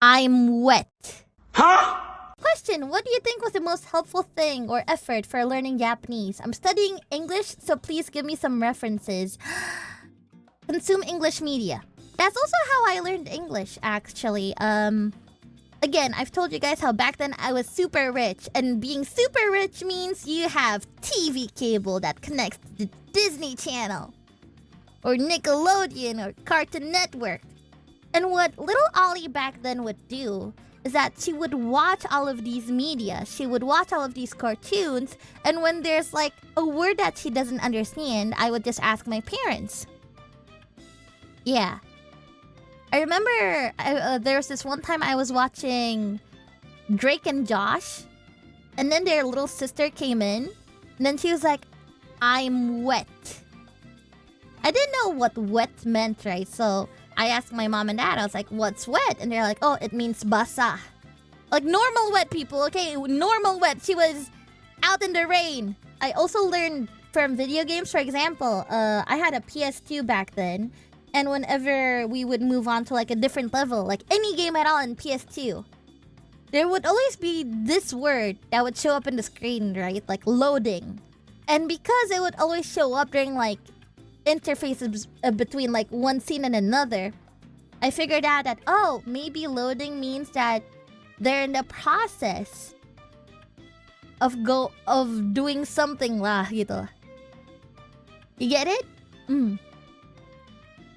I'm wet. Huh? Question, what do you think was the most helpful thing or effort for learning Japanese? I'm studying English, so please give me some references. Consume English media. That's also how I learned English, actually. Again, I've told you guys how back then I was super rich. And being super rich means you have TV cable that connects to the Disney Channel. Or Nickelodeon or Cartoon Network. And what little Ollie back then would do is that she would watch all of these media. She would watch all of these cartoons. And when there's like a word that she doesn't understand, I would just ask my parents. Yeah. I remember there was this one time I was watching Drake and Josh. And then their little sister came in. And then she was like, I'm wet. I didn't know what wet meant, right? So I asked my mom and dad, I was like, what's wet? And they're like, oh, it means basa. Like normal wet, people, okay? Normal wet. She was out in the rain. I also learned from video games, for example. I had a PS2 back then. And whenever we would move on to like a different level, like any game at all in PS2, there would always be this word that would show up in the screen, right? Like loading. And because it would always show up during like interfaces between like one scene and another, I figured out that, oh, maybe loading means that they're in the process of doing something lah, gitu. You get it?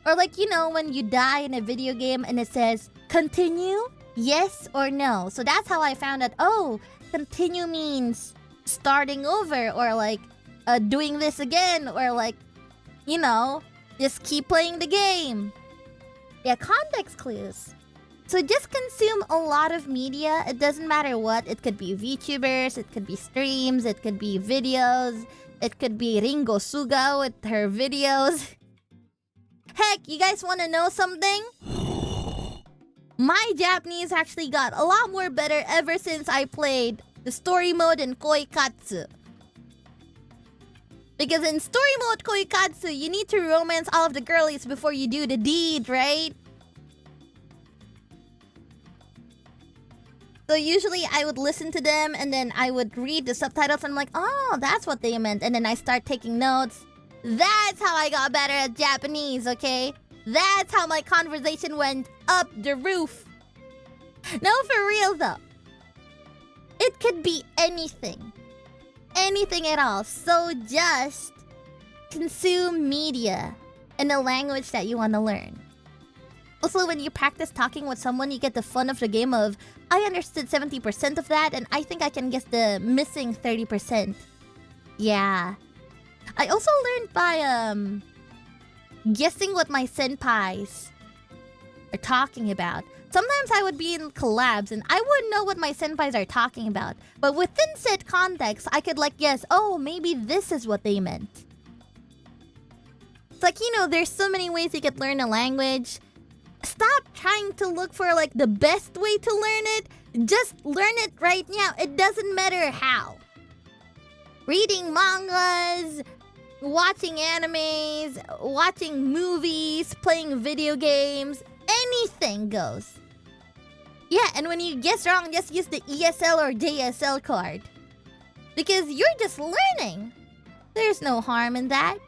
Or like, you know, when you die in a video game and it says, continue, yes or no. So that's how I found out, oh, continue means starting over or like doing this again or like, you know, just keep playing the game. Yeah, context clues. So just consume a lot of media. It doesn't matter what. It could be VTubers, it could be streams, it could be videos, it could be Ringo Tsuga with her videos. Heck, you guys want to know something? My Japanese actually got a lot more better ever since I played the story mode in Koikatsu. Because in story mode Koikatsu, you need to romance all of the girlies before you do the deed, right? So usually I would listen to them and then I would read the subtitles and I'm like, oh, that's what they meant. And then I start taking notes. That's how I got better at Japanese, okay? That's how my conversation went up the roof. No, for real though. It could be anything. Anything at all. So just consume media in a language that you want to learn. Also, when you practice talking with someone, you get the fun of the game of, I understood 70% of that, and I think I can guess the missing 30%. Yeah. I also learned by guessing what my senpais are talking about. Sometimes I would be in collabs and I wouldn't know what my senpais are talking about. But within said context, I could like guess, oh, maybe this is what they meant. It's like, you know, there's so many ways you could learn a language. Stop trying to look for like the best way to learn it. Just learn it right now. It doesn't matter how. Reading mangas, watching animes, watching movies, playing video games, anything goes. Yeah, and when you guess wrong, just use the ESL or JSL card. Because you're just learning. There's no harm in that.